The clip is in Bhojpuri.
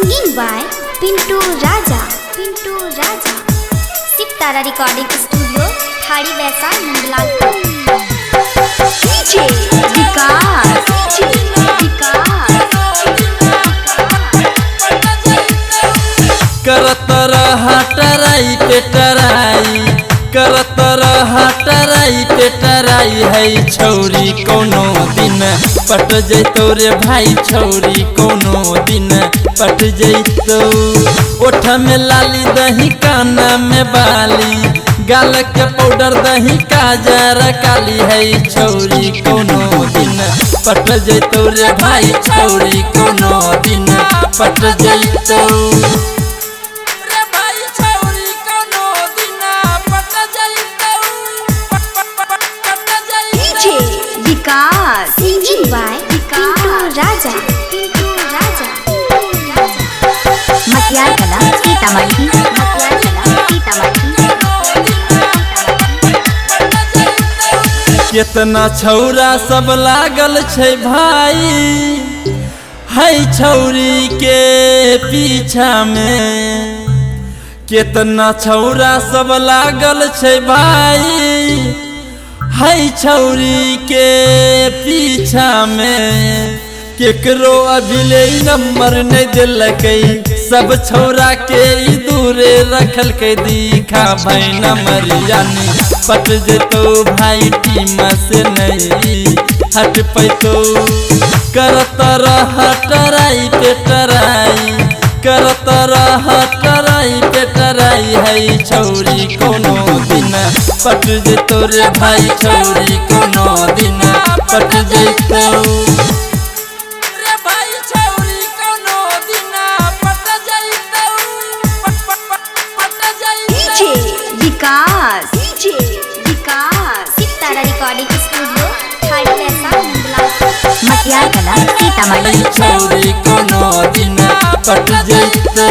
Singing by Pintu Raja. Pintu Raja. Sitara Recording Studio, Thari Vaisa, Nandalalpur. DJ Vikas. करत रहा टराई पे टराई, करत रहा टराई पे टराई है छौरी कोनो दिन पट जैतो रे भाई, छौरी कोनो दिन पट जैतो। ओठ में लाली दही, कान में बाली, गाल के पाउडर दही, काजर काली है छौरी कोनो दिन पट जैतो रे भाई, छौरी कोनो दिन पट जैतो। Singing by Pintu Raja. Pintu Raja. मटियार कला सीतामढ़ी, मटियार कला सीतामढ़ी। कितना छौरा सब लागल छै भाई है छौरी के पीछा में, कितना छौरा सब लागल छै भाई है छौरी के पीछा में। केकरो अभी ले नंबर नहीं दिलकै, सब छौरा के दूरे रखल के दिखा भाई नंबर यानी पट जेतो भाई, टीम से नहीं हट पैतो। करत रह टराई पे टराई, करत रह टराई पे टराई है छौरी कोनो दिन पट जेतो रे भाई, छौरी कोनो दिन पट जेतो। Sitara Recording Studio, Thari Vaisa, Nandalalpur. मटियार कला सीतामढ़ी। छौरी कोनो दिन पट जैतो।